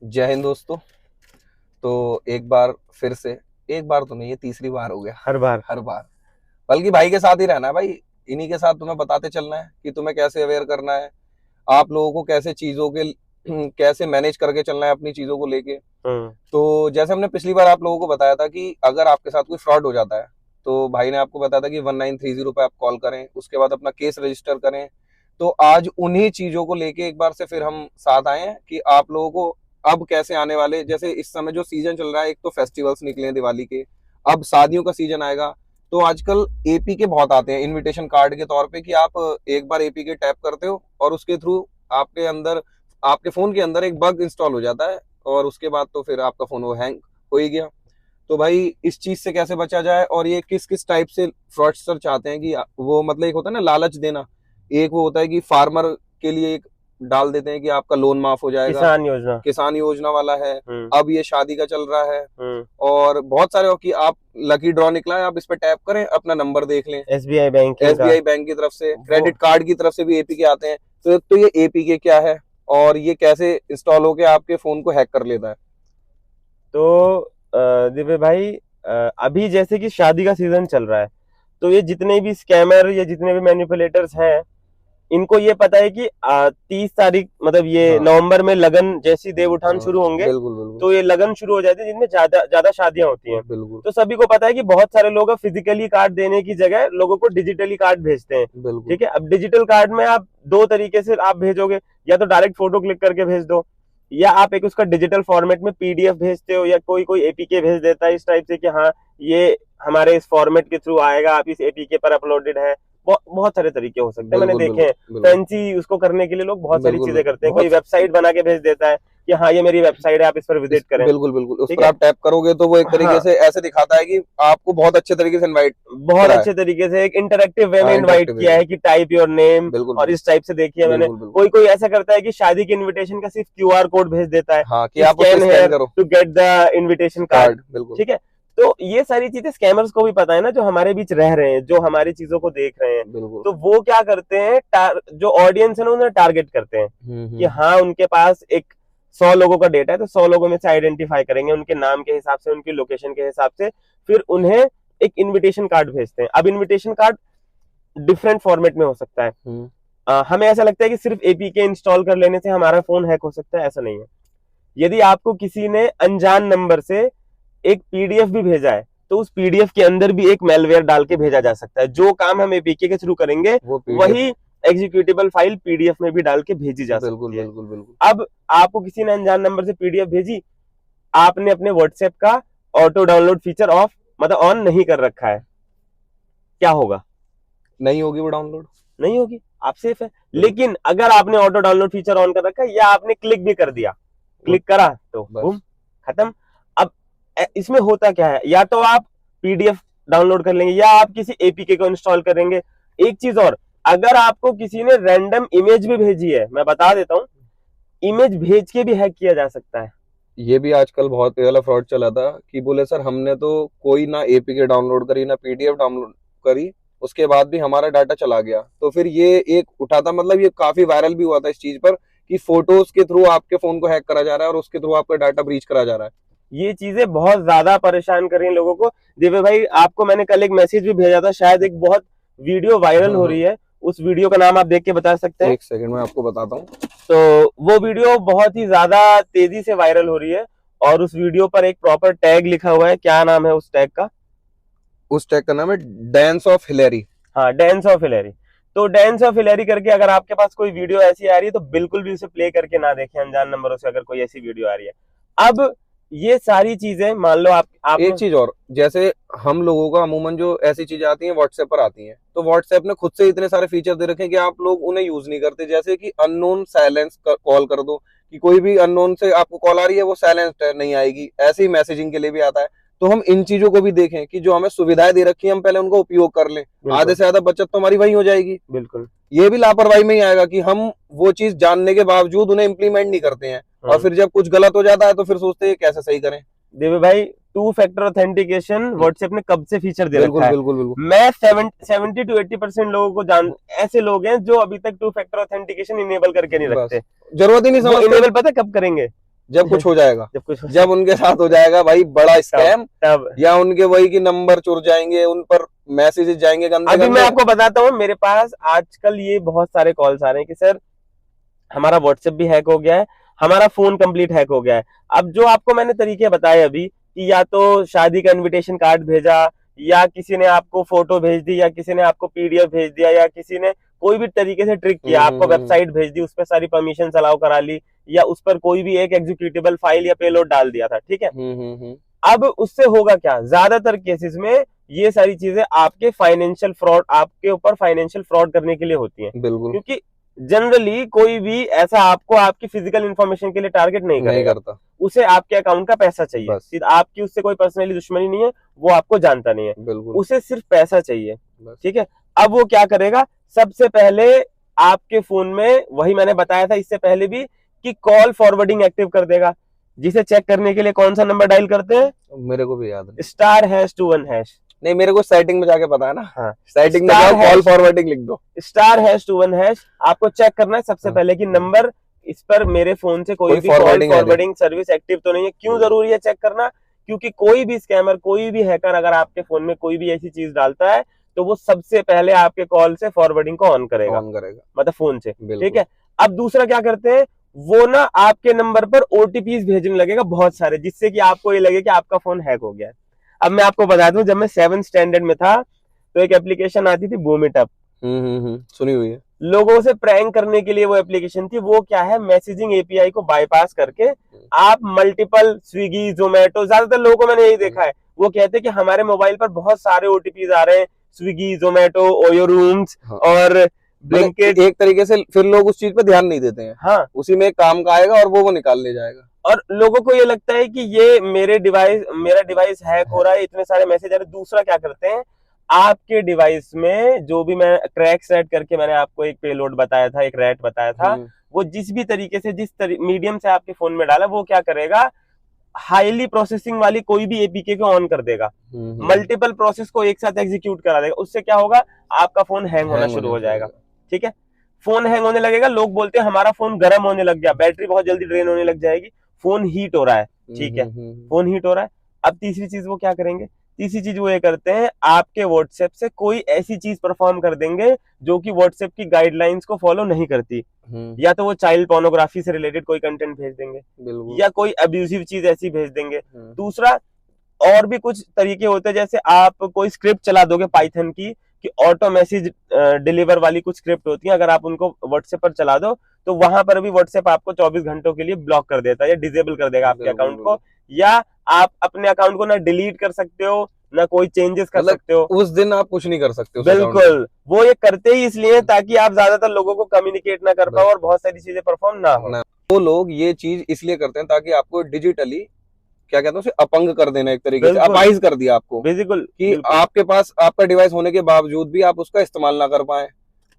जय हिंद दोस्तों। तो एक बार फिर से, एक बार तो नहीं, ये तीसरी बार हो गया। हर बार बल्कि भाई के साथ ही रहना है भाई। इन्हीं के साथ तुम्हें बताते चलना है कि तुम्हें कैसे अवेयर करना है, आप लोगों को कैसे चीजों के कैसे मैनेज करके चलना है अपनी चीजों को लेके। तो जैसे हमने पिछली बार आप लोगों को बताया था कि अगर आपके साथ कोई फ्रॉड हो जाता है तो भाई ने आपको बताया था कि 1930 पे आप कॉल करें, उसके बाद अपना केस रजिस्टर करें। तो आज उन्हीं चीजों को लेके एक बार से फिर हम साथ आए हैं कि आप लोगों को अब कैसे आने वाले, जैसे इस समय जो सीजन चल रहा है, एक तो फेस्टिवल्स निकले हैं दिवाली के, अब शादियों का सीजन आएगा। तो आजकल एपी के बहुत आते हैं इनविटेशन कार्ड के तौर पे कि आप एक बार एपी के टैप करते हो और उसके थ्रू आपके अंदर, आपके फोन के अंदर एक बग इंस्टॉल हो जाता है और उसके बाद तो फिर आपका फोन वो हैंग हो ही गया। तो भाई इस चीज से कैसे बचा जाए और ये किस किस टाइप से फ्रॉडस्टर चाहते हैं कि वो, मतलब एक होता है ना लालच देना, एक वो होता है कि फार्मर के लिए एक डाल देते हैं कि आपका लोन माफ हो जाएगा, किसान योजना वाला है। अब ये शादी का चल रहा है और बहुत सारे हो कि आप लकी ड्रॉ निकला है, आप इस पे टैप करें, अपना नंबर देख लें। एसबीआई बैंक की तरफ से, क्रेडिट कार्ड की तरफ से भी एपीके आते हैं। तो ये एपीके क्या है और ये कैसे इंस्टॉल होके आपके फोन को हैक कर लेता है? तो दिव्य भाई, अभी जैसे कि शादी का सीजन चल रहा है, तो ये जितने भी स्कैमर या जितने भी मैनिपुलेटर्स हैं, इनको ये पता है कि 30 तारीख मतलब ये नवंबर में लगन जैसी देव उठान शुरू होंगे। बिल्कुल। तो ये लगन शुरू हो जाती है जिनमें ज्यादा शादियां होती हैं। बिल्कुल। तो सभी को पता है कि बहुत सारे लोग फिजिकली कार्ड देने की जगह लोगों को डिजिटली कार्ड भेजते हैं। ठीक है, अब डिजिटल कार्ड में आप दो तरीके से आप भेजोगे, या तो डायरेक्ट फोटो क्लिक करके भेज दो, या आप एक उसका डिजिटल फॉर्मेट में पीडीएफ भेजते हो, या कोई एपीके भेज देता है इस टाइप से कि हाँ ये हमारे इस फॉर्मेट के थ्रू आएगा, आप इस एपीके पर अपलोडेड है। बहुत सारे तरीके हो सकते हैं, मैंने देखे हैं। फैंसी उसको करने के लिए लोग बहुत सारी चीजें करते हैं। कोई वेबसाइट बना के भेज देता है कि हाँ ये मेरी वेबसाइट है, आप इस पर विजिट करें। बिल्कुल। उस पर आप टैप करोगे तो वो एक तरीके से ऐसे दिखाता है कि आपको बहुत अच्छे तरीके से इनवाइट, बहुत अच्छे तरीके से एक इंटरेक्टिव वे में इनवाइट किया है कि टाइप योर नेम, और इस टाइप से देखिए मैंने। कोई ऐसा करता है कि शादी के इनविटेशन का सिर्फ क्यूआर कोड भेज देता है कि आप स्कैन करो to get the invitation card. ठीक है, तो ये सारी चीजें स्कैमर्स को भी पता है ना, जो हमारे बीच रह रहे हैं, जो हमारी चीजों को देख रहे हैं। तो वो क्या करते हैं, जो ऑडियंस है ना उन्हें टारगेट करते हैं कि हाँ उनके पास एक 100 लोगों का डेटा है, तो 100 लोगों में से आइडेंटिफाई करेंगे उनके नाम के हिसाब से, उनकी लोकेशन के हिसाब से, फिर उन्हें एक इनविटेशन कार्ड भेजते हैं। अब इनविटेशन कार्ड डिफरेंट फॉर्मेट में हो सकता है। हमें ऐसा लगता है कि सिर्फ एपीके इंस्टॉल कर लेने से हमारा फोन हैक हो सकता है, ऐसा नहीं है। यदि आपको किसी ने अनजान नंबर से एक पीडीएफ भी भेजा है, तो उस पीडीएफ के अंदर भी एक मेलवेयर डाल के भेजा जा सकता है। जो काम हम एपीके के थ्रू करेंगे वही एग्जीक्यूटेबल फाइल पीडीएफ में भी डाल के भेजी जा सकती है। अब आपको किसी ने अनजान नंबर से पीडीएफ भेजी, आपने अपने व्हाट्सएप का ऑटो डाउनलोड फीचर ऑफ मतलब ऑन नहीं कर रखा है, क्या होगा? नहीं होगी वो डाउनलोड, नहीं होगी, आप सेफ है। लेकिन अगर आपने ऑटो डाउनलोड फीचर ऑन कर रखा है, या आपने क्लिक भी कर दिया, क्लिक करा तो बूम, खत्म। अब इसमें होता क्या है, या तो आप पीडीएफ डाउनलोड कर लेंगे या आप किसी एपीके को इंस्टॉल करेंगे। एक चीज और, अगर आपको किसी ने रैंडम इमेज भी भेजी है, मैं बता देता हूं, इमेज भेज के भी हैक किया जा सकता है। ये भी आजकल बहुत वाला फ्रॉड चला था कि बोले सर हमने तो कोई ना एपीके डाउनलोड करी ना पीडीएफ डाउनलोड करी, उसके बाद भी हमारा डाटा चला गया। तो फिर ये एक उठा था, मतलब ये काफी वायरल भी हुआ था इस चीज पर कि फोटोज के थ्रू आपके फोन को हैक करा जा रहा है और उसके थ्रू आपका डाटा ब्रीच करा जा रहा है। ये चीजें बहुत ज्यादा परेशान कर रही हैं लोगों को। दिव्य भाई, आपको मैंने कल एक मैसेज भी भेजा था, शायद एक बहुत वीडियो वायरल हो रही है, उस वीडियो का नाम आप देख के बता सकते हैं? एक सेकंड में आपको बताता हूँ। तो वो वीडियो बहुत ही ज्यादा तेजी से वायरल हो रही है, और उस वीडियो पर एक प्रॉपर टैग लिखा हुआ है। क्या नाम है उस टैग का? उस टैग का नाम है डांस ऑफ हिलेरी। हाँ, डांस ऑफ हिलेरी। तो डांस ऑफ हिलेरी करके अगर आपके पास कोई वीडियो ऐसी आ रही है, तो बिल्कुल भी उसे प्ले करके ना देखें अनजान नंबरों से, अगर कोई ऐसी वीडियो आ रही है। अब ये सारी चीजें, मान लो आप एक चीज और, जैसे हम लोगों का अमूमन जो ऐसी चीजें आती हैं व्हाट्सएप पर आती हैं, तो व्हाट्सएप ने खुद से इतने सारे फीचर दे रखे हैं कि आप लोग उन्हें यूज नहीं करते। जैसे कि अननोन साइलेंस कॉल कर दो, कि कोई भी अननोन से आपको कॉल आ रही है वो साइलेंस्ड है, नहीं आएगी। ऐसे ही मैसेजिंग के लिए भी आता है। तो हम इन चीजों को भी देखें कि जो हमें सुविधाएं दे रखी है हम पहले उनको उपयोग कर लें, आधे से ज्यादा बचत तो हमारी वही हो जाएगी। बिल्कुल, ये भी लापरवाही में ही आएगा कि हम वो चीज जानने के बावजूद उन्हें इम्प्लीमेंट नहीं करते हैं, और फिर जब कुछ गलत हो जाता है तो फिर सोचते हैं कैसे सही करें। देवी भाई, 2 फैक्टर ऑथेंटिकेशन व्हाट्सएप ने कब से फीचर दे रखा है? बिल्कुल। मैं 70 to 80% लोगों को जान, ऐसे लोग हैं जो अभी तक 2 फैक्टर ऑथेंटिकेशन इनेबल करके नहीं रखते। जरूरत ही नहीं समझते। इनेबल पता कब करेंगे? जब कुछ हो जाएगा, जब उनके साथ हो जाएगा भाई बड़ा स्कैम, तब या उनके वही की नंबर चुर जाएंगे, उन पर मैसेजेस जाएंगे गंदे। अभी मैं आपको बताता हूँ, मेरे पास आजकल ये बहुत सारे कॉल्स आ रहे हैं कि सर हमारा व्हाट्सएप भी हैक हो गया है, हमारा फोन कंप्लीट हैक हो गया है। अब जो आपको मैंने तरीके बताए अभी कि या तो शादी का इनविटेशन कार्ड भेजा, या किसी ने आपको फोटो भेज दी, या किसी ने आपको पीडीएफ भेज दिया, या किसी ने कोई भी तरीके से ट्रिक किया, आपको वेबसाइट भेज दी, उस पर सारी परमिशन अलाउ करा ली, या उस पर कोई भी एक एग्जीक्यूटेबल फाइल या पेलोड डाल दिया था, ठीक है। अब उससे होगा क्या, ज्यादातर केसेस में ये सारी चीजें आपके फाइनेंशियल फ्रॉड, आपके ऊपर फाइनेंशियल फ्रॉड करने के लिए होती हैं, क्योंकि जनरली कोई भी ऐसा आपको आपकी फिजिकल इंफॉर्मेशन के लिए टारगेट नहीं करता। उसे आपके अकाउंट का पैसा चाहिए, आपकी उससे कोई पर्सनली दुश्मनी नहीं है, वो आपको जानता नहीं है, उसे सिर्फ पैसा चाहिए, ठीक है। अब वो क्या करेगा, सबसे पहले आपके फोन में, वही मैंने बताया था इससे पहले भी, कि कॉल फॉरवर्डिंग एक्टिव कर देगा, जिसे चेक करने के लिए कौन सा नंबर डायल करते हैं, मेरे को भी याद है, *#21#। नहीं, मेरे को सेटिंग में जाके पता है ना। हाँ, सेटिंग में जाओ, कॉल फॉरवर्डिंग लिख दो, *#21#। आपको चेक करना है सबसे पहले कि नंबर, इस पर मेरे फोन से कोई भी कॉल फॉरवर्डिंग सर्विस एक्टिव तो नहीं है। क्यों जरूरी है चेक करना, क्योंकि कोई भी स्कैमर, कोई भी हैकर अगर आपके फोन में कोई भी ऐसी चीज डालता है तो वो सबसे पहले आपके कॉल से फॉरवर्डिंग को ऑन करेगा, मतलब फोन से, ठीक है। अब दूसरा क्या करते हैं, वो ना आपके नंबर पर ओटीपीज भेजने लगेगा बहुत सारे, जिससे कि आपको ये लगे कि आपका फोन हैक हो गया है। अब मैं आपको बता दूं, जब मैं 7th स्टैंडर्ड में था तो एक एप्लीकेशन आती थी बूमीटअप, सुनी हुई है। लोगों से प्रैंक करने के लिए वो एप्लीकेशन थी। वो क्या है, मैसेजिंग एपीआई को बाईपास करके आप मल्टीपल स्विगी, जोमेटो, ज्यादातर लोगों को मैंने यही देखा है, वो कहते हैं कि हमारे मोबाइल पर बहुत सारे ओटीपीज आ रहे हैं, स्विगी, जोमेटो, ओयो रूम्स और ब्लिंकिट। एक तरीके से फिर लोग उस चीज पे ध्यान नहीं देते हैं। हाँ, उसी में काम का आएगा और वो निकाल ले जाएगा, और लोगों को ये लगता है कि ये मेरा डिवाइस हैक हो रहा है, इतने सारे मैसेज आ रहे हैं। दूसरा क्या करते हैं, आपके डिवाइस में जो भी मैं क्रैक सेट करके मैंने आपको एक पेलोड बताया था, एक रैट बताया था, वो जिस भी तरीके से, मीडियम से आपके फोन में डाला, वो क्या करेगा, हाईली प्रोसेसिंग वाली कोई भी एपीके को ऑन कर देगा, मल्टीपल प्रोसेस को एक साथ एग्जीक्यूट करा देगा। उससे क्या होगा, आपका फोन हैंग होना शुरू हो जाएगा, ठीक है। फोन हैंग होने लगेगा, लोग बोलते हैं हमारा फोन गर्म होने लग गया, बैटरी बहुत जल्दी ड्रेन होने लग जाएगी, फोन हीट हो रहा है, ठीक है, फोन हीट हो रहा है। अब तीसरी चीज वो क्या करेंगे, तीसरी चीज वो ये करते हैं, आपके व्हाट्सएप से कोई ऐसी चीज परफॉर्म कर देंगे जो कि व्हाट्सएप की गाइडलाइंस को फॉलो नहीं करती, या तो वो चाइल्ड पोर्नोग्राफी से रिलेटेड कोई कंटेंट भेज देंगे, या कोई अब्यूसिव चीज ऐसी भेज देंगे। दूसरा, और भी कुछ तरीके होते हैं, जैसे आप कोई स्क्रिप्ट चला दोगे पाइथन की, कि ऑटो मैसेज डिलीवर वाली कुछ स्क्रिप्ट होती है, अगर आप उनको व्हाट्सएप पर चला दो तो वहां पर भी व्हाट्सएप आपको 24 घंटों के लिए ब्लॉक कर देता है या डिसेबल कर देगा आपके अकाउंट को, या आप अपने अकाउंट को ना डिलीट कर सकते हो ना कोई चेंजेस कर सकते हो, उस दिन आप कुछ नहीं कर सकते। बिल्कुल, वो ये करते ही इसलिए ताकि आप ज्यादातर लोगों को कम्युनिकेट ना कर पाओ और बहुत सारी चीजें परफॉर्म ना हो। वो लोग ये चीज इसलिए करते हैं ताकि आपको डिजिटली, क्या कहते हैं उसे, अपंग कर देना, एक तरीके से अपाइज कर दिया आपको, बिल्कुल, कि आपके पास आपका डिवाइस होने के बावजूद भी आप उसका इस्तेमाल ना कर पाए।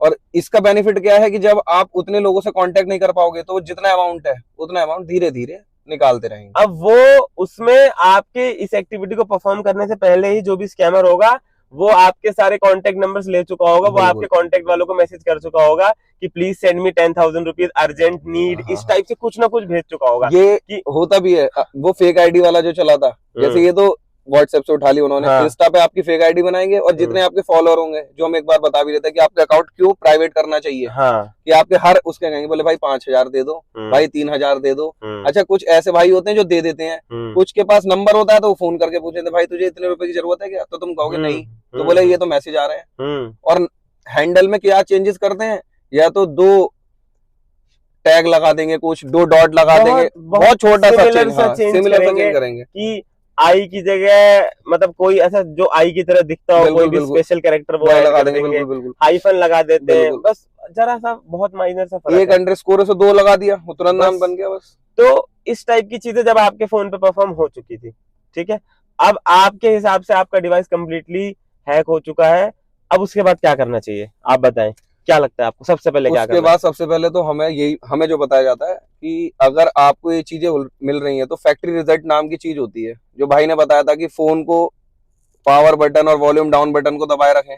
और इसका बेनिफिट क्या है कि जब आप उतने लोगों से कांटेक्ट नहीं कर पाओगे तो जितना अमाउंट है उतना अमाउंट धीरे धीरे निकालते रहेंगे। अब वो उसमें आपके इस एक्टिविटी को परफॉर्म करने से पहले ही जो भी स्कैमर होगा वो आपके सारे कॉन्टेक्ट नंबर्स ले चुका होगा, वो आपके कॉन्टेक्ट वालों को मैसेज कर चुका होगा कि please send me 10,000 rupees urgent need, इस टाइप से कुछ ना कुछ भेज चुका होगा। ये कि होता भी है, वो फेक आईडी वाला जो चला था, जैसे ये तो व्हाट्सएप से उठा ली उन्होंने, इंस्टा पे आपकी फेक आईडी बनाएंगे और जितने आपके फॉलोअर होंगे, जो हम एक बार बता भी देते हैं कि आपका अकाउंट क्यों प्राइवेट करना चाहिए, कि आपके हर उसके कहेंगे, बोले भाई 5,000 दे दो, भाई 3,000 दे दो। अच्छा, कुछ ऐसे भाई होते हैं जो दे देते हैं, कुछ के पास नंबर होता है तो वो फोन करके पूछते भाई तुझे इतने रुपए की जरूरत है क्या, तो तुम कहोगे नहीं, तो बोले ये तो मैसेज आ रहे हैं। और हैंडल में क्या चेंजेस करते हैं, या तो 2 टैग लगा देंगे, कुछ 2 डॉट लगा देंगे, बहुत छोटा सा चेंज करेंगे कि आई की जगह, मतलब कोई ऐसा जो आई की तरह दिखता हो, कोई भी स्पेशल कैरेक्टर वो लगा देंगे, हाइफन लगा देते हैं, बस जरा सा बहुत माइनर सा फर्क, एक अंडरस्कोर से 2 लगा दिया, तुरंत नाम बन गया बस। तो इस टाइप की चीजें जब आपके फोन पे परफॉर्म हो चुकी थी, ठीक है, अब आपके हिसाब से आपका डिवाइस कंप्लीटली हैक हो चुका है, अब उसके बाद क्या करना चाहिए आप बताएं, क्या लगता है आपको सबसे पहले क्या करना है? उसके बाद सबसे पहले तो हमें जो बताया जाता है कि अगर आपको ये चीजें मिल रही हैं तो फैक्ट्री रिसेट नाम की चीज होती है, जो भाई ने बताया था कि फोन को पावर बटन और वॉल्यूम डाउन बटन को दबाए रखें,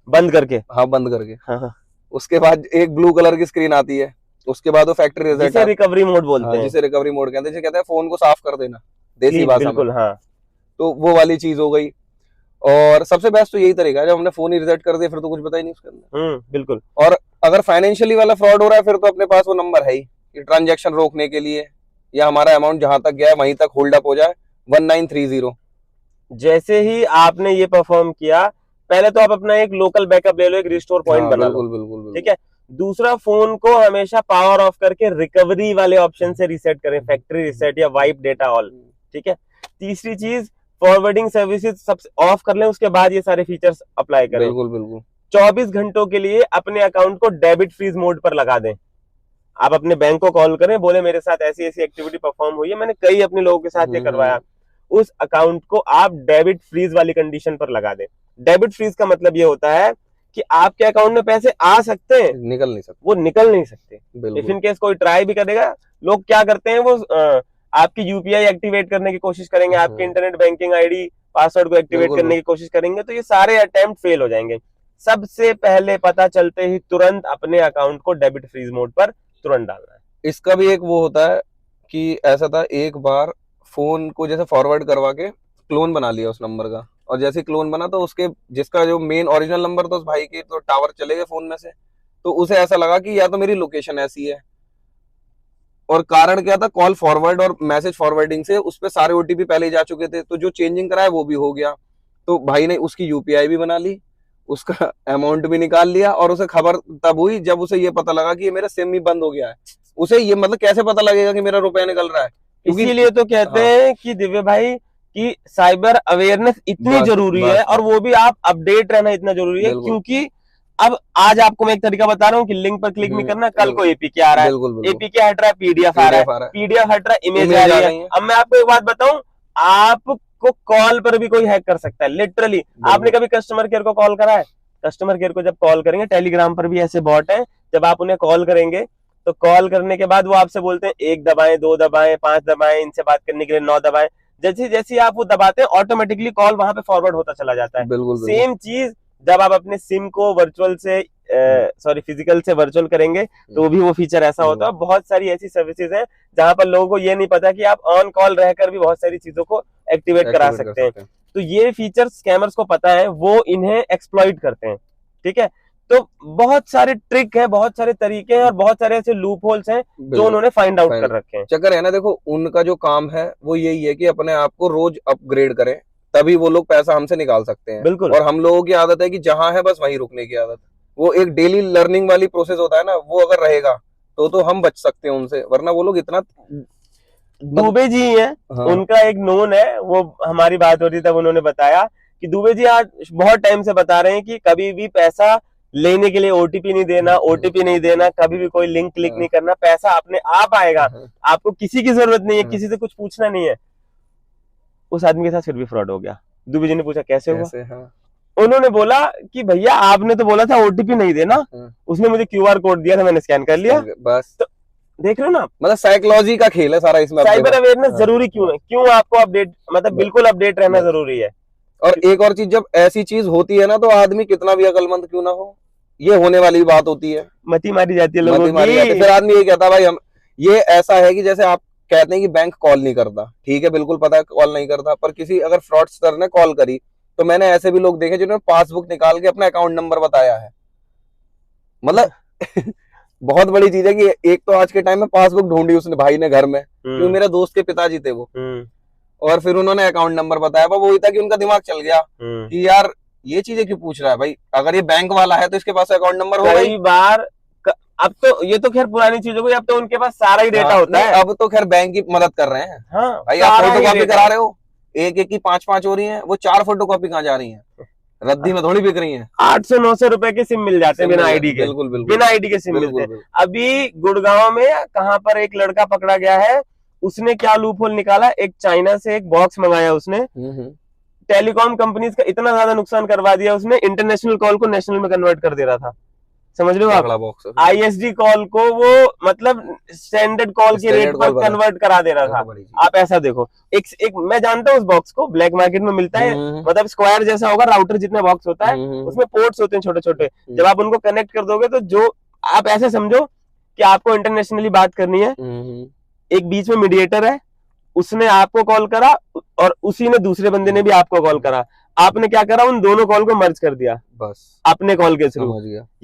बंद करके। हाँ, बंद करके। हाँ। उसके बाद एक ब्लू कलर की स्क्रीन आती है, उसके बाद वो फैक्ट्री रीसेट, जिसे रिकवरी मोड बोलते हैं, जिसे रिकवरी मोड कहते हैं, जिसे कहते हैं फोन को साफ कर देना देसी भाषा में। हाँ, तो वो वाली चीज हो गई। और सबसे बेस्ट तो यही तरीका है, जब हमने फोन ही रिसेट कर दिया फिर तो कुछ पता ही नहीं उसके अंदर। बिल्कुल। और अगर फाइनेंशियली वाला फ्रॉड हो रहा है फिर तो अपने पास वो नंबर है ही कि ट्रांजैक्शन रोकने के लिए, या हमारा अमाउंट जहां तक गया है वहीं तक होल्ड अप हो जाए 1930। जैसे ही आपने ये परफॉर्म किया, पहले तो आप अपना एक लोकल बैकअप ले लो, एक रिस्टोर पॉइंट बना लो, बिल्कुल, ठीक है। दूसरा, फोन को हमेशा पावर ऑफ करके रिकवरी वाले ऑप्शन से रीसेट करें, फैक्ट्री रीसेट या वाइप डेटा ऑल, ठीक है। तीसरी चीज, फॉरवर्डिंग सर्विसेज सब ऑफ कर लें, उसके बाद ये सारे फीचर्स अप्लाई करें। बिल्कुल। 24 घंटों के लिए अपने अकाउंट को डेबिट फ्रीज मोड पर लगा दें। आप अपने बैंक को कॉल करें, बोले मेरे साथ ऐसी ऐसी एक्टिविटी परफॉर्म हुई है, मैंने कई अपने लोगों के साथ ये करवाया, उस अकाउंट को आप डेबिट फ्रीज वाली कंडीशन पर लगा दें। डेबिट फ्रीज का मतलब ये होता है कि आपके अकाउंट में पैसे आ सकते हैं, निकल नहीं सकते, वो निकल नहीं सकते। इफ इन केस कोई ट्राई भी करेगा, लोग क्या करते हैं, वो आपकी यूपीआई एक्टिवेट करने की कोशिश करेंगे, आपके इंटरनेट बैंकिंग आईडी पासवर्ड को एक्टिवेट करने की कोशिश करेंगे, तो ये सारे अटेम्प्ट फेल हो जाएंगे। सबसे पहले पता चलते ही तुरंत अपने अकाउंट को डेबिट फ्रीज मोड पर तुरंत डालना है। इसका भी एक वो होता है कि ऐसा था, एक बार फोन को जैसे फॉरवर्ड करवा के क्लोन बना लिया उस नंबर का, और जैसे क्लोन बना तो उसके जिसका जो मेन ओरिजिनल नंबर था उस भाई के, तो टावर चले गए फोन में से, तो उसे ऐसा लगा कि या तो मेरी लोकेशन ऐसी है, और कारण क्या था, कॉल फॉरवर्ड और मैसेज फॉरवर्डिंग से उस पर सारे ओटीपी पहले ही जा चुके थे, तो जो चेंजिंग कराया वो भी हो गया। तो भाई ने उसकी यूपीआई भी बना ली, उसका अमाउंट भी निकाल लिया, और उसे खबर तब हुई जब उसे ये पता लगा कि ये मेरा सिम ही बंद हो गया है। उसे ये मतलब कैसे पता लगेगा कि मेरा रुपया निकल रहा है, इसीलिए तो कहते हैं कि दिव्य भाई कि साइबर अवेयरनेस इतनी जरूरी है, और वो भी आप अपडेट रहना इतना जरूरी है, क्योंकि अब आज आपको मैं एक तरीका बता रहा हूँ कि लिंक पर क्लिक नहीं करना, कल को एपीके आ रहा है, एपीके हट रहा है, पीडीएफ आ रहा है, पीडीएफ हट रहा है, इमेज आ रही है। अब मैं आपको एक बात बताऊं, आपको कॉल पर भी कोई हैक कर सकता है, लिटरली। आपने कभी कस्टमर केयर को कॉल करा है? कस्टमर केयर को जब कॉल करेंगे, टेलीग्राम पर भी ऐसे बॉट है, जब आप उन्हें कॉल करेंगे तो कॉल करने के बाद वो आपसे बोलते हैं 1 दबाएं, 2 दबाएं, 5 दबाएं, इनसे बात करने के लिए 9 दबाएं। जैसे जैसे आप वो दबाते हैं, ऑटोमेटिकली कॉल वहां पे फॉरवर्ड होता चला जाता है। सेम चीज जब आप अपने सिम को वर्चुअल से फिजिकल से वर्चुअल करेंगे तो भी वो फीचर ऐसा होता है। बहुत सारी ऐसी सर्विसेज हैं जहां पर लोगों को ये नहीं पता कि आप ऑन कॉल रहकर भी बहुत सारी चीजों को एक्टिवेट करा सकते हैं। तो ये फीचर स्कैमर्स को पता है, वो इन्हें एक्सप्लॉइट करते हैं, ठीक है। तो बहुत सारे ट्रिक है, बहुत सारे तरीके हैं, और बहुत सारे ऐसे लूप होल्स हैं जो उन्होंने फाइंड आउट कर रखे हैं। चक्कर है ना, देखो उनका जो काम है वो यही है कि अपने आप को रोज अपग्रेड करें, तभी वो लोग पैसा हमसे निकाल सकते हैं। बिल्कुल। और हम लोगों की आदत है कि जहां है बस वहीं रुकने की आदत। वो एक डेली लर्निंग वाली प्रोसेस होता है ना, वो अगर रहेगा तो हम बच सकते हैं उनसे, वरना वो लोग इतना। दुबे जी हैं, हाँ। उनका एक नोन है, वो हमारी बात हो रही तब उन्होंने बताया कि दुबे जी आज बहुत टाइम से बता रहे हैं कि कभी भी पैसा लेने के लिए ओटीपी नहीं देना, ओटीपी नहीं देना, कभी भी कोई लिंक क्लिक नहीं करना, पैसा अपने आप आएगा, आपको किसी की जरूरत नहीं है, किसी से कुछ पूछना नहीं है। उस आदमी के साथ फिर भी फ्रॉड हो गया। दुबे जी ने पूछा कैसे हुआ? हाँ। उन्होंने बोला कि भैया आपने तो बोला था ओटीपी नहीं देना, उसने मुझे क्यूआर कोड दिया था, मैंने स्कैन कर लिया, बस। तो देख रहे हो ना, मतलब साइकोलॉजी का खेल है सारा इसमें। साइबर अवेयरनेस जरूरी क्यों है, क्यों आपको अपडेट, मतलब बिल्कुल अपडेट रहना जरूरी है। और एक और चीज, जब ऐसी चीज होती है ना तो आदमी कितना भी अकलमंद क्यों ना हो, ये होने वाली बात होती है, मती मारी जाती है लोगों की। फिर आदमी ये कहता भाई हम, ये ऐसा है कि जैसे आप कहते हैं कि बैंक कॉल नहीं करता, ठीक है बिल्कुल पता है कॉल नहीं करता, पर किसी अगर फ्रॉडस्टर ने कॉल करी तो मैंने ऐसे भी लोग देखे जिन्होंने पासबुक निकाल के अपना अकाउंट नंबर बताया है। मतलब बहुत बड़ी चीज है कि एक तो आज के टाइम में पासबुक ढूंढी उसने भाई ने घर में, क्योंकि मेरे दोस्त के पिताजी थे वो, और फिर उन्होंने अकाउंट नंबर बताया। वो वही था कि उनका दिमाग चल गया कि यार ये चीजें क्यों पूछ रहा है भाई, अगर ये बैंक वाला है तो इसके पास अकाउंट नंबर होगा। कई बार अब तो ये तो खैर पुरानी चीज हो गई, अब तो उनके पास सारा ही डेटा होता है। अब तो खैर बैंक की मदद कर रहे हैं। हाँ, भाई आप फोटो कॉपी करा रहे हो, एक एक की 5-5 हो रही है, वो 4 फोटो कॉपी कहाँ जा रही है, रद्दी में थोड़ी बिक रही है। 800-900 रुपए के सिम मिल जाते हैं बिना आईडी के। बिल्कुल बिल्कुल बिना आईडी के सिम मिलते हैं। अभी गुड़गांव में कहाँ पर एक लड़का पकड़ा गया है, उसने क्या लूपहोल निकाला, एक चाइना से एक बॉक्स मंगाया उसने, टेलीकॉम कंपनीज का इतना ज्यादा नुकसान करवा दिया उसने, इंटरनेशनल कॉल को नेशनल में कन्वर्ट कर दे रहा था। समझ लो आप, आईएसडी कॉल को वो मतलब स्टैंडर्ड कॉल के रेट पर कन्वर्ट करा दे रहा था। आप ऐसा देखो, एक मैं जानता हूँ उस बॉक्स को, ब्लैक मार्केट में मिलता है, मतलब स्क्वायर जैसा होगा, राउटर जितना बॉक्स होता है, उसमें पोर्ट्स होते हैं छोटे छोटे। जब आप उनको कनेक्ट कर दोगे तो जो आप ऐसे समझो कि आपको इंटरनेशनली बात करनी है, एक बीच में मीडिएटर है, उसने आपको कॉल करा और उसी ने दूसरे बंदे ने भी आपको कॉल करा, आपने क्या करा, उन दोनों कॉल को मर्ज कर दिया बस अपने कॉल के थ्रू।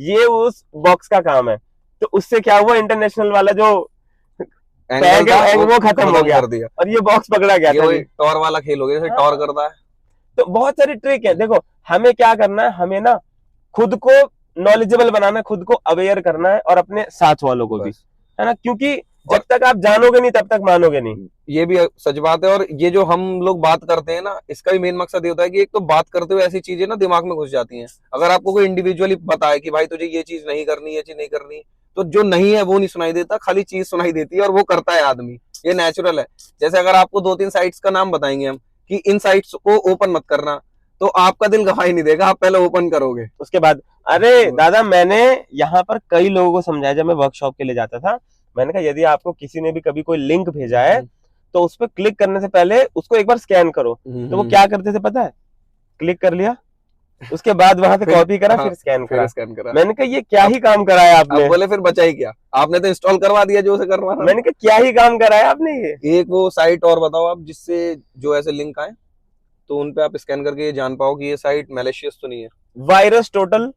ये उस बॉक्स का काम है। तो उससे क्या हुआ, इंटरनेशनल वाला जो वो खत्म हो गया और ये बॉक्स पकड़ा गया था। टॉर वाला खेल हो गया, जैसे टॉर करता है। तो बहुत सारी ट्रिक है। देखो हमें क्या करना है, हमें ना खुद को नॉलेजेबल बनाना है, खुद को अवेयर करना है और अपने साथ वालों को भी, है ना, क्योंकि जब तक आप जानोगे नहीं तब तक मानोगे नहीं। ये भी सच बात है। और ये जो हम लोग बात करते हैं ना, इसका भी मेन मकसद ये होता है कि एक तो बात करते हुए ऐसी चीजें ना दिमाग में घुस जाती हैं। अगर आपको कोई इंडिविजुअली बताए कि भाई तुझे ये चीज नहीं करनी, ये चीज नहीं करनी, तो जो नहीं है वो नहीं सुनाई देता, खाली चीज सुनाई देती है और वो करता है आदमी। ये नेचुरल है। जैसे अगर आपको 2-3 साइट्स का नाम बताएंगे हम कि इन साइट्स को ओपन मत करना, तो आपका दिल गवाही नहीं देगा, आप पहले ओपन करोगे, उसके बाद। अरे दादा, मैंने यहाँ पर कई लोगों को समझाया जब मैं वर्कशॉप के लिए जाता था। मैंने कहा यदि आपको किसी ने भी कभी कोई लिंक भेजा है तो उस पर क्लिक करने से पहले उसको एक बार स्कैन करो। तो वो क्या करते थे पता है, क्लिक कर लिया, उसके बाद वहां से कॉपी करा, फिर स्कैन करा। मैंने कहा ये क्या ही काम कराया आपने। बोले फिर बचा ही क्या, आपने तो इंस्टॉल करवा दिया जो उसे करवा। मैंने कहा क्या ही काम कराया आपने। ये एक वो साइट और बताओ आप, जिससे जो ऐसे लिंक आए तो उन पे आप स्कैन करके ये जान पाओ कि ये साइट मैलिशियस तो नहीं है। वायरस टोटल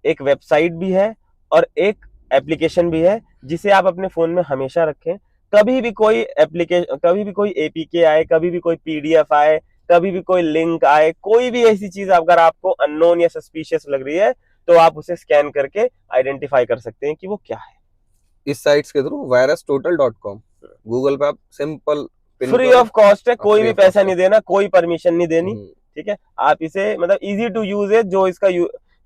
एक वेबसाइट भी है और एक एप्लीकेशन भी है, जिसे आप अपने फोन में हमेशा रखें। कभी भी कोई एप्लीकेशन, कभी भी कोई एपीके आए, कभी भी कोई पीडीएफ आए, कभी भी कोई लिंक आए, कोई भी ऐसी चीज अगर आपको अननोन या सस्पिशियस लग रही है तो आप उसे स्कैन करके आइडेंटिफाई कर सकते हैं कि वो क्या है। इस साइट्स के थ्रू virustotal.com गूगल पे आप सिंपल फ्री ऑफ कॉस्ट है, कोई भी पैसा नहीं देना, कोई परमिशन नहीं देनी, ठीक है। आप इसे मतलब इजी टू यूज है, जो इसका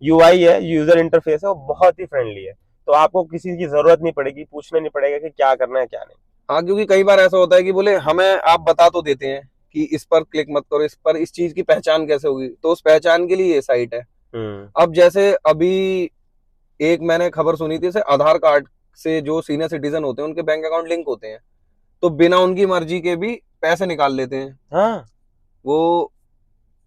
यूआई है, यूजर इंटरफेस है, वो बहुत ही फ्रेंडली है। तो आपको किसी की जरूरत नहीं पड़ेगी, पूछना नहीं पड़ेगा कि क्या करना है क्या नहीं। हाँ, क्योंकि कई बार ऐसा होता है कि बोले हमें आप बता तो देते हैं कि इस पर क्लिक मत करो, इस पर, इस चीज की पहचान कैसे होगी, तो उस पहचान के लिए ये साइट है। अब जैसे अभी एक मैंने खबर सुनी थी, आधार कार्ड से जो सीनियर सिटीजन होते हैं उनके बैंक अकाउंट लिंक होते हैं, तो बिना उनकी मर्जी के भी पैसे निकाल लेते हैं। हाँ, वो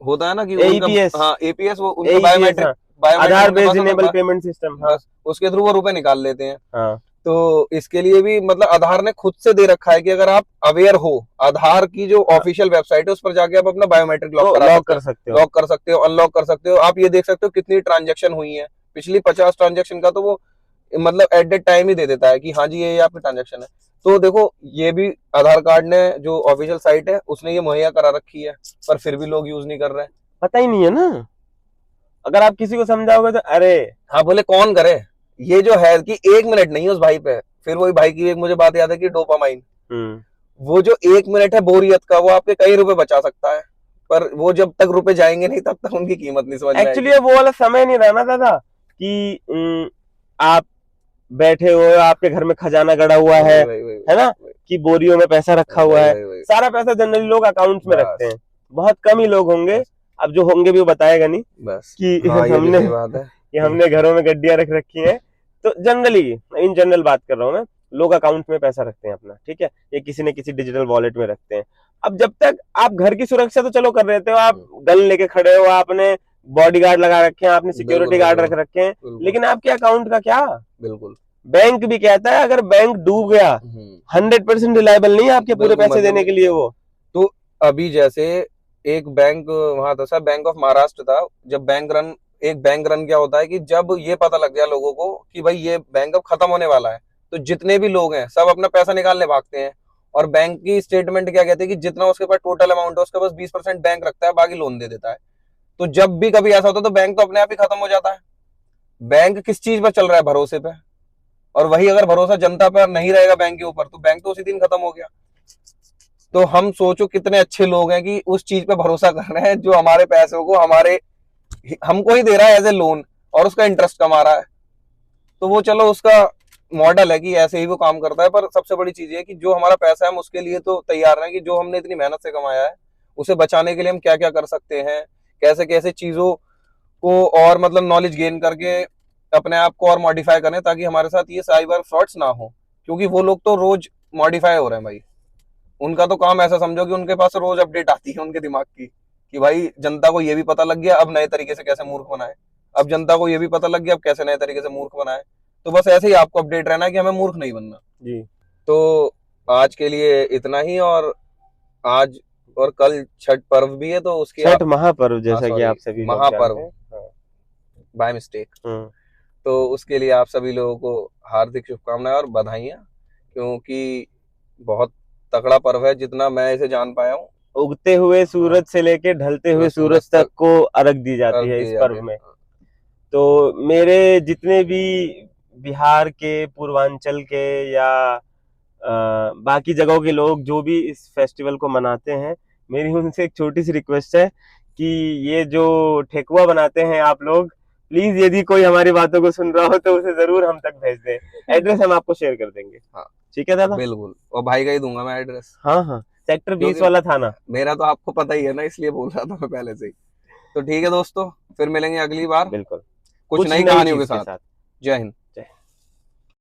होता है ना कि एपीएस, हाँ एपीएस, वो उनका बायोमेट्रिक, आधार बेस्ड इनेबल पेमेंट सिस्टम, हाँ, उसके थ्रू वो रुपए निकाल लेते हैं। हाँ, तो इसके लिए भी मतलब आधार ने खुद से दे रखा है कि अगर आप अवेयर हो, आधार की जो ऑफिशियल वेबसाइट है उस पर जाके आप अपना बायोमेट्रिक लॉक कर सकते हो, अनलॉक कर सकते हो। आप ये देख सकते हो कितनी ट्रांजैक्शन हुई है, पिछली 50 ट्रांजैक्शन का तो वो मतलब एट द टाइम ही दे देता है कि हाँ जी ये आपकी ट्रांजैक्शन है। तो देखो ये भी आधार कार्ड ने जो ऑफिशियल साइट है उसने ये मुहैया करा रखी है, पर फिर भी लोग यूज नहीं कर रहे हैं। पता ही नहीं है ना। अगर आप किसी को समझाओगे तो अरे हाँ, बोले कौन करे। ये जो है कि 1 मिनट नहीं है उस भाई पे। फिर वही भाई की एक मुझे बात याद है कि डोपामाइन, वो जो 1 मिनट है बोरियत का, वो आपके कई रुपए बचा सकता है, पर वो जब तक रुपए जाएंगे नहीं तब तक उनकी कीमत नहीं समझ में आएगी। एक्चुअली वो वाला समय नहीं रहना दादा कि आप बैठे हो, आपके घर में खजाना गड़ा हुआ है ना, कि बोरियों में पैसा रखा हुआ है। सारा पैसा जनरली लोग अकाउंट्स में रखते हैं, बहुत कम ही लोग होंगे, अब जो होंगे भी वो बताएगा नहीं बस कि हमने घरों में गड्डियां रख रखी हैं। तो जनरली, इन जनरल बात कर रहा हूँ मैं, लोग अकाउंट में पैसा रखते हैं अपना, ठीक है, ये किसी न किसी डिजिटल वॉलेट में रखते हैं। अब जब तक आप घर की सुरक्षा तो चलो कर रहे थे, आप गन लेके खड़े हो, आपने बॉडीगार्ड लगा रखे हैं, आपने सिक्योरिटी गार्ड रख रखे हैं, लेकिन आपके अकाउंट का क्या। बिल्कुल, बैंक भी कहता है अगर बैंक डूब गया 100% रिलायबल नहीं है आपके पूरे पैसे देने के लिए वो। तो अभी जैसे एक बैंक वहां था सर, बैंक ऑफ महाराष्ट्र था, जब बैंक रन क्या होता है कि जब ये पता लग गया लोगों को कि भाई ये बैंक अब खत्म होने वाला है, तो जितने भी लोग हैं सब अपना पैसा निकालने भागते हैं। और बैंक की स्टेटमेंट क्या कहते हैं कि जितना उसके पास टोटल अमाउंट है उसका बस 20% बैंक रखता है, बाकी लोन दे देता है। तो जब भी कभी ऐसा होता है तो बैंक तो अपने आप ही खत्म हो जाता है। बैंक किस चीज पर चल रहा है, भरोसे पे, और वही अगर भरोसा जनता पर नहीं रहेगा बैंक के ऊपर, तो बैंक तो उसी दिन खत्म हो गया। तो हम सोचो कितने अच्छे लोग हैं कि उस चीज पे भरोसा कर रहे हैं जो हमारे पैसों को हमको ही दे रहा है एज ए लोन, और उसका इंटरेस्ट कमा रहा है। तो वो चलो उसका मॉडल है कि ऐसे ही वो काम करता है, पर सबसे बड़ी चीज है कि जो हमारा पैसा है हम उसके लिए तो तैयार हैं कि जो हमने इतनी मेहनत से कमाया है उसे बचाने के लिए हम क्या क्या कर सकते हैं, कैसे कैसे चीजों को और मतलब नॉलेज गेन करके अपने आप को और मॉडिफाई करें, ताकि हमारे साथ ये साइबर फ्रॉड्स ना हो। क्योंकि वो लोग तो रोज मॉडिफाई हो रहे हैं भाई, उनका तो काम ऐसा समझो कि उनके पास रोज अपडेट आती है उनके दिमाग की कि भाई जनता को ये भी पता लग गया अब नए तरीके से कैसे मूर्ख बनाए, अब जनता को ये भी पता लग गया अब कैसे नए तरीके से मूर्ख बनाए। तो बस ऐसे ही आपको अपडेट रहना कि हमें मूर्ख नहीं बनना जी। तो आज के लिए इतना ही। और आज और कल छठ पर्व भी है, तो उसकी छठ महापर्व जैसा कि आप सभी महापर्व बाय मिस्टेक, तो उसके लिए आप सभी लोगों को हार्दिक शुभकामनाएं और बधाइयां, क्योंकि बहुत तगड़ा पर्व है जितना मैं इसे जान पाया हूँ। उगते हुए सूरज से लेके ढलते हुए सूरज तक को अर्घ दी जाती है इस पर्व में। तो मेरे जितने भी बिहार के, पूर्वांचल के या बाकी जगहों के लोग जो भी इस फेस्टिवल को मनाते हैं, मेरी उनसे एक छोटी सी रिक्वेस्ट है कि ये जो ठेकुआ बनाते हैं आप लोग, प्लीज यदि कोई हमारी बातों को सुन रहा हो तो उसे जरूर हम तक भेज दें। एड्रेस हम आपको शेयर कर देंगे। हाँ ठीक है दादा, बिल्कुल, और भाई का ही दूंगा मैं एड्रेस। हाँ हाँ, सेक्टर 20 वाला थाना। मेरा तो आपको पता ही है ना, इसलिए बोल रहा था मैं पहले से ही। तो ठीक है दोस्तों, फिर मिलेंगे अगली बार बिल्कुल कुछ नई कहानियों के साथ। जय हिंद।